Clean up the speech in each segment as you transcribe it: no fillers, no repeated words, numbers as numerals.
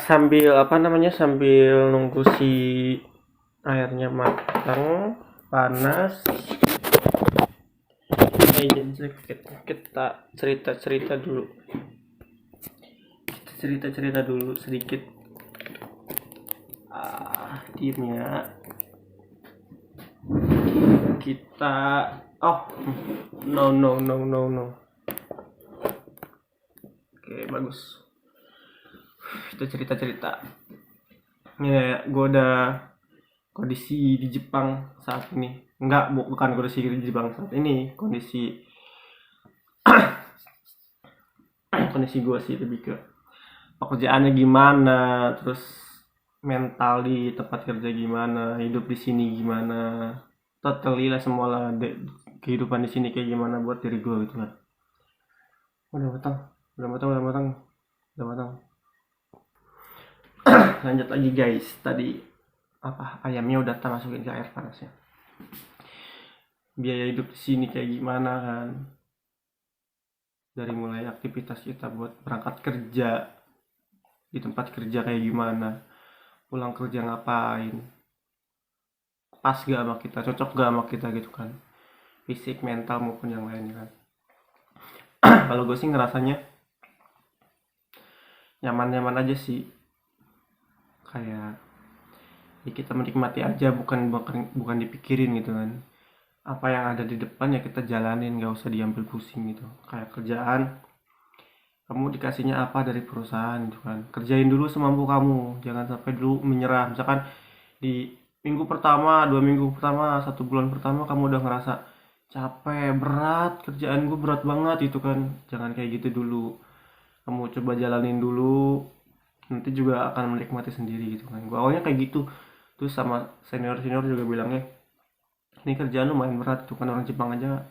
Sambil apa namanya, sambil nunggu si airnya matang, panas, kita cerita-cerita dulu. Kita cerita-cerita dulu sedikit. Akhirnya kita oh no no no no no. Oke, bagus. Kita cerita-cerita. Ya, gue udah kondisi di Jepang saat ini. Bukan kondisi di Jepang saat ini, kondisi gue sih lebih ke pekerjaannya gimana, terus mental di tempat kerja gimana, hidup di sini gimana, totally lah semua lah, kehidupan di sini kayak gimana buat diri gue gitu kan. Udah matang, udah matang, udah matang, udah matang. Lanjut lagi guys, tadi apa, ayamnya udah tak masukin ke air panasnya. Biaya hidup di sini kayak gimana kan, dari mulai aktivitas kita buat berangkat kerja, di tempat kerja kayak gimana, pulang kerja ngapain, pas gak sama kita, cocok gak sama kita gitu kan, fisik, mental maupun yang lainnya kan. Kalau gue sih ngerasanya nyaman-nyaman aja sih, kayak ya kita menikmati aja, bukan dipikirin gitu kan. Apa yang ada di depan ya kita jalanin, gak usah diambil pusing gitu. Kayak kerjaan, kamu dikasihnya apa dari perusahaan gitu kan, kerjain dulu semampu kamu, jangan sampai dulu menyerah. Misalkan di minggu pertama, 2 minggu pertama, 1 bulan pertama kamu udah ngerasa capek, berat, kerjaan gue berat banget itu kan, jangan kayak gitu dulu. Kamu coba jalanin dulu, nanti juga akan menikmati sendiri gitu kan. Gue awalnya kayak gitu, terus sama senior senior juga bilangnya ini kerjaan lumayan berat itu kan, orang Jepang aja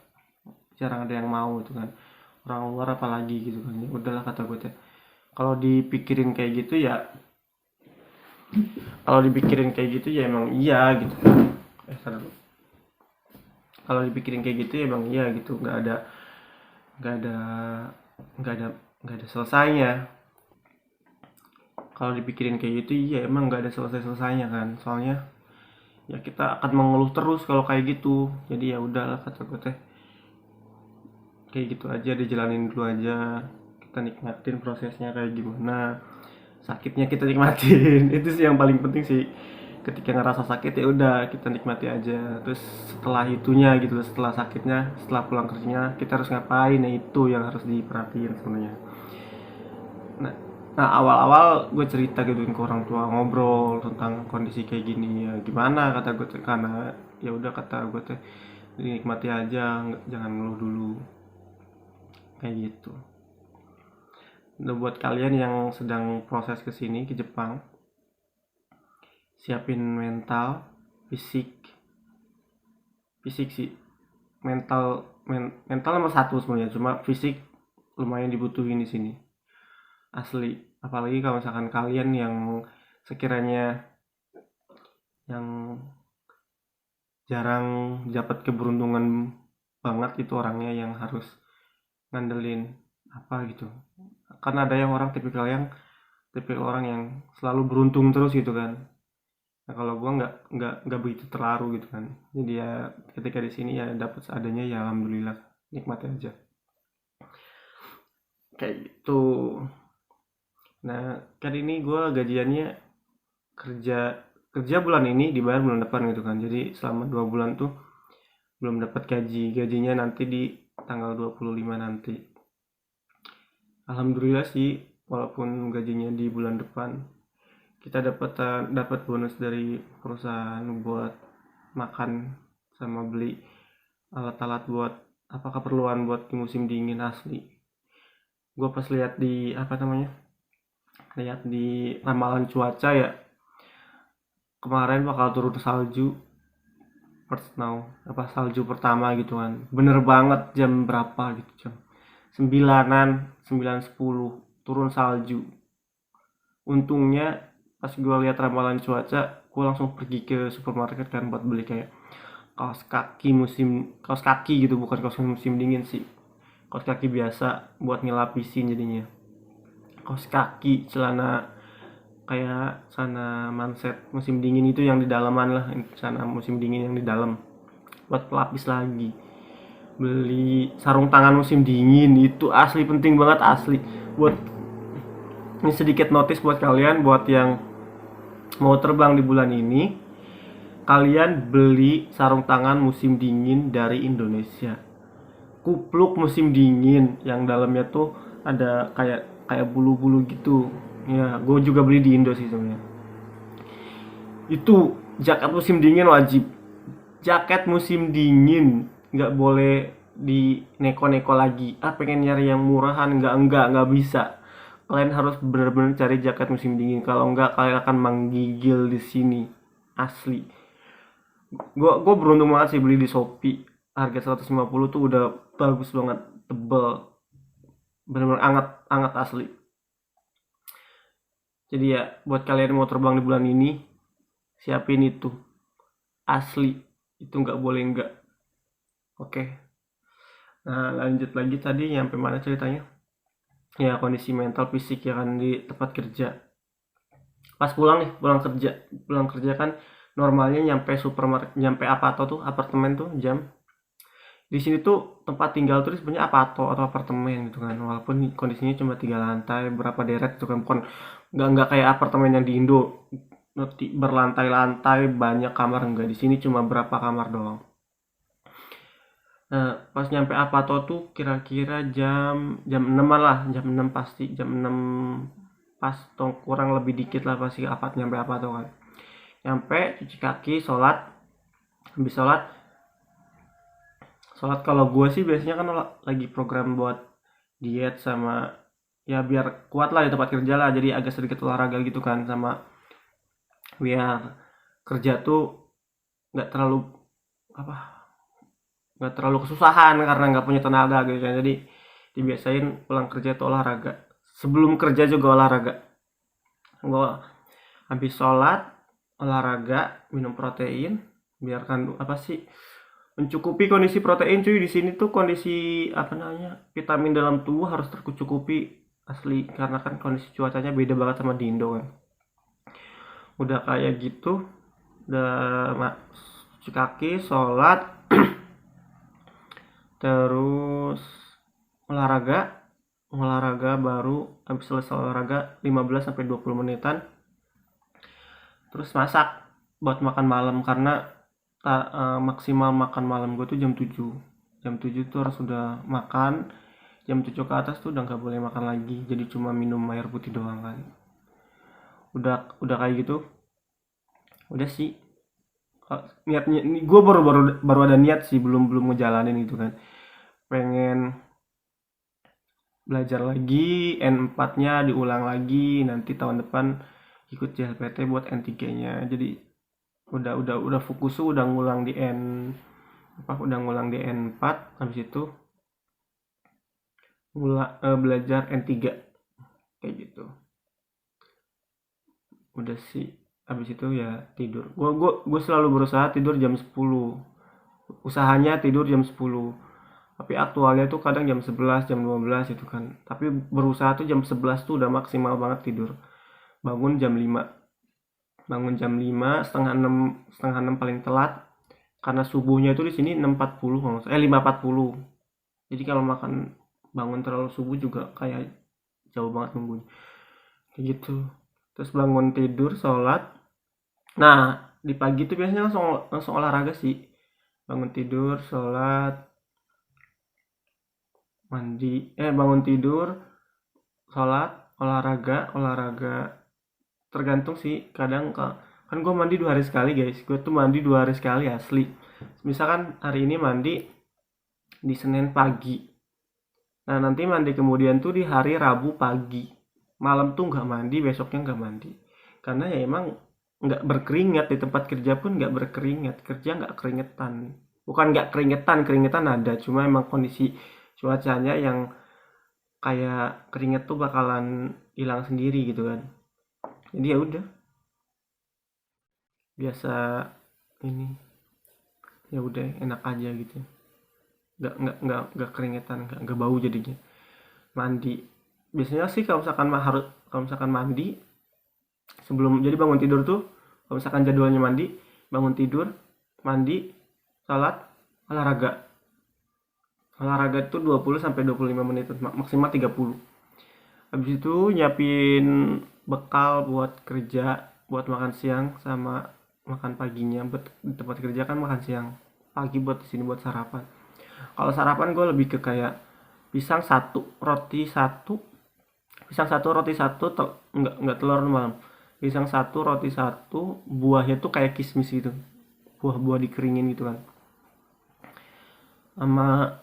jarang ada yang mau itu kan, orang luar apalagi gitu kan. Ya udahlah kata gue teh, kalau dipikirin kayak gitu ya kalau dipikirin kayak gitu ya emang iya gitu. Kalau dipikirin kayak gitu ya emang iya gitu, nggak ada nggak ada nggak ada selesainya. Kalau dipikirin kayak gitu iya emang nggak ada selesainya kan, soalnya ya kita akan mengeluh terus kalau kayak gitu. Jadi ya udahlah kata gue teh, kayak gitu aja, dijalanin dulu aja, kita nikmatin prosesnya kayak gimana, sakitnya kita nikmatin. Itu sih yang paling penting sih. Ketika ngerasa sakit ya udah kita nikmati aja, terus setelah itunya gitu, setelah sakitnya, setelah pulang kerjanya kita harus ngapain, nah itu yang harus diperhatiin sebenarnya. nah nah awal-awal gue cerita gitu ke orang tua, ngobrol tentang kondisi kayak gini, ya gimana kata gue, karena ya udah kata gue teh, nikmati aja, jangan ngeluh dulu kayak gitu. Nah, buat kalian yang sedang proses kesini ke Jepang, siapin mental, fisik. Fisik sih, mental nomor satu sebenarnya, cuma fisik lumayan dibutuhin di sini, asli. Apalagi kalau misalkan kalian yang sekiranya yang jarang dapat keberuntungan banget, itu orangnya yang harus ngandelin apa gitu. Kan ada yang orang tipikal orang yang selalu beruntung terus gitu kan. Nah, kalau gua nggak begitu terlalu gitu kan. Jadi ya ketika di sini ya dapat seadanya, ya alhamdulillah, nikmati aja. Kayak gitu. Nah, kan ini gua gajiannya kerja kerja bulan ini dibayar bulan depan gitu kan. Jadi selama 2 bulan tuh belum dapat gaji. Gajinya nanti di tanggal 25 nanti. Alhamdulillah sih, walaupun gajinya di bulan depan, kita dapat bonus dari perusahaan buat makan sama beli alat-alat buat apa, keperluan buat di musim dingin, asli. Gue pas lihat di apa namanya, lihat di ramalan cuaca ya, kemarin bakal turun salju, first now apa, salju pertama gitu kan, bener banget. Jam berapa gitu, jam 9-an, 9:10 turun salju. Untungnya pas gue lihat ramalan cuaca, gue langsung pergi ke supermarket kan buat beli kayak kaos kaki gitu, bukan kaos musim dingin sih, kaos kaki biasa buat ngelapisin jadinya. kaos kaki, celana kayak sana manset musim dingin itu yang di dalaman lah, sana musim dingin yang di dalam buat pelapis lagi. Beli sarung tangan musim dingin, itu asli penting banget, asli. Buat ini sedikit notice buat kalian, buat yang mau terbang di bulan ini, kalian beli sarung tangan musim dingin dari Indonesia. Kupluk musim dingin yang dalamnya tuh ada kayak kayak bulu-bulu gitu. Ya, gue juga beli di Indo sih sebenarnya. Itu jaket musim dingin wajib. Jaket musim dingin nggak boleh di neko-neko lagi. Ah, pengen nyari yang murahan, nggak bisa. Kalian harus benar-benar cari jaket musim dingin. Kalau nggak, kalian akan menggigil di sini. Asli. Gue beruntung banget sih beli di Shopee. Harga 150 tuh udah bagus banget, tebel, benar-benar anget anget asli. Jadi ya, buat kalian yang mau terbang di bulan ini, siapin itu, asli, itu nggak boleh nggak. Oke. Nah, lanjut lagi, tadi nyampe mana ceritanya? Ya, kondisi mental fisik ya kan di tempat kerja. Pas pulang nih, pulang kerja kan normalnya nyampe supermarket, nyampe Apato tuh, apartemen tuh jam. Di sini tuh tempat tinggal tuh sebenarnya Apato atau apartemen gitu kan, walaupun kondisinya cuma 3 lantai, berapa deret gitu kan, bukan, nggak kayak apartemen yang di Indo berlantai-lantai banyak kamar, enggak, di sini cuma berapa kamar doang. Nah, pas nyampe Apato tuh kira-kira jam jam 6 lah, jam 6 pasti, jam 6 pas, tong kurang lebih dikit lah pasti nyampe Apato kan. Nyampe, cuci kaki, sholat. Habis sholat, kalau gue sih biasanya kan lagi program buat diet sama ya biar kuat lah di tempat kerja lah, jadi agak sedikit olahraga gitu kan, sama biar kerja tuh nggak terlalu apa nggak terlalu kesusahan karena nggak punya tenaga gitu kan. Jadi dibiasain pulang kerja tuh olahraga, sebelum kerja juga olahraga. Gue habis sholat olahraga, minum protein, biarkan apa sih, mencukupi kondisi protein cuy. Di sini tuh kondisi apa namanya, vitamin dalam tubuh harus tercukupi asli, karena kan kondisi cuacanya beda banget sama di Indo kan. Udah kayak gitu, udah cuci kaki, sholat, terus olahraga. Baru habis selesai olahraga 15 sampai 20 menitan, terus masak buat makan malam, karena maksimal makan malam gue tuh jam 7. Jam 7 tuh harus sudah makan. Jam 7 ke atas tuh udah nggak boleh makan lagi, jadi cuma minum air putih doang kan. Udah kayak gitu, udah sih. Niatnya ini gue baru ada niat sih, belum belum ngejalanin gitu kan. Pengen belajar lagi, N4-nya diulang lagi, nanti tahun depan ikut JLPT buat N3-nya. Jadi udah fokus tuh, udah ngulang di N4, habis itu belajar N3 kayak gitu. Udah sih, habis itu ya tidur. Gue selalu berusaha tidur jam 10, usahanya tidur jam 10, tapi aktualnya tuh kadang jam 11, jam 12 itu kan. Tapi berusaha tuh jam 11 tuh udah maksimal banget tidur. Bangun jam 5, setengah 6 paling telat, karena subuhnya itu di sini 6.40, 5.40. Jadi kalau makan, bangun terlalu subuh juga kayak jauh banget nunggunya kayak gitu. Terus bangun tidur, sholat. Nah, di pagi tuh biasanya langsung langsung olahraga sih. Bangun tidur, sholat, mandi, bangun tidur, sholat, olahraga. Tergantung sih, kadang kan gue mandi 2 hari sekali guys. Gue tuh mandi 2 hari sekali asli. Misalkan hari ini mandi di Senin pagi, nah nanti mandi kemudian tuh di hari Rabu pagi, malam tuh nggak mandi, besoknya nggak mandi, karena ya emang nggak berkeringat. Di tempat kerja pun nggak berkeringat, kerja nggak keringetan. Bukan nggak keringetan, keringetan ada, cuma emang kondisi cuacanya yang kayak keringet tuh bakalan hilang sendiri gitu kan. Jadi ya udah, biasa ini, ya udah enak aja gitu, nggak keringetan, nggak bau jadinya mandi. biasanya sih kalau misalkan mandi sebelum, jadi bangun tidur tuh, kalau misalkan jadwalnya mandi, bangun tidur, mandi, salat, olahraga. Olahraga itu 20 sampai 25 menit, maksimal 30. Habis itu nyiapin bekal buat kerja, buat makan siang sama makan paginya. Buat di tempat kerja kan makan siang, pagi buat di sini buat sarapan. Kalau sarapan gue lebih ke kayak pisang satu, roti satu, pisang satu, roti satu, nggak telur malam. Pisang satu, roti satu, buahnya tuh kayak kismis gitu, buah-buah dikeringin gitu kan, sama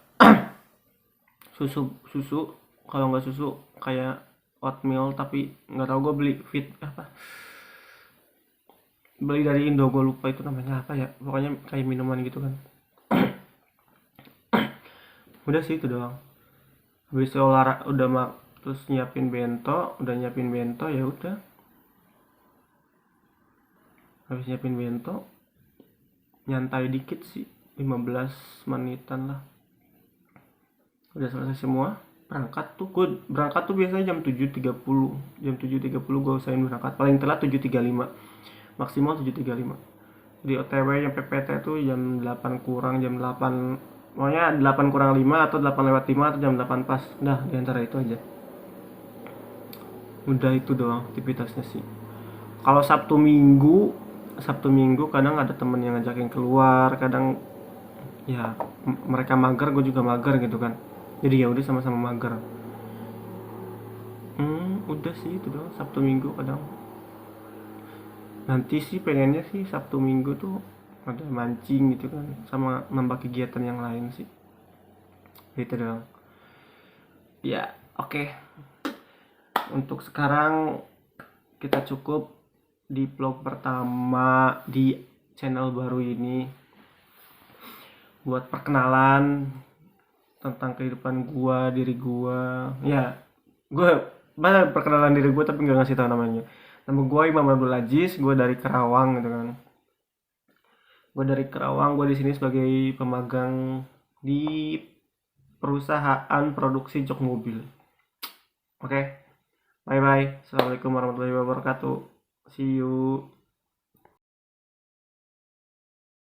susu. Kalau nggak susu kayak oatmeal, tapi nggak tahu, gue beli fit apa, beli dari Indo, gue lupa itu namanya apa ya, pokoknya kayak minuman gitu kan. Udah sih itu doang. Habis itu udah terus nyiapin bento ya udah. Habis nyiapin bento, nyantai dikit sih, 15 menitan lah, udah selesai semua. Berangkat tuh biasanya jam 7.30. Gue usahain berangkat paling telat 7.35, maksimal 7.35. Jadi OTW yang PPT tuh jam 8 kurang, jam 8, pokoknya 8 kurang 5 atau 8 lewat 5 atau jam 8 pas. Nah, diantara itu aja. Udah itu doang aktivitasnya sih. Kalau Sabtu Minggu kadang ada temen yang ngajakin keluar, kadang ya mereka mager, gue juga mager gitu kan. Jadi ya udah sama-sama mager. Udah sih itu doang Sabtu Minggu kadang. Nanti sih pengennya sih Sabtu Minggu tuh ada mancing gitu kan, sama nambah kegiatan yang lain sih. Gitu doang. Ya, oke. Untuk sekarang kita cukup di vlog pertama di channel baru ini, buat perkenalan tentang kehidupan diri gua. Ya, gua mana perkenalan diri gua tapi nggak ngasih tahu namanya. Nama gua Imam Abdul Aziz, gua dari Kerawang gitu kan. Gua di sini sebagai pemagang di perusahaan produksi jok mobil. Oke. Bye bye. Assalamualaikum warahmatullahi wabarakatuh. See you.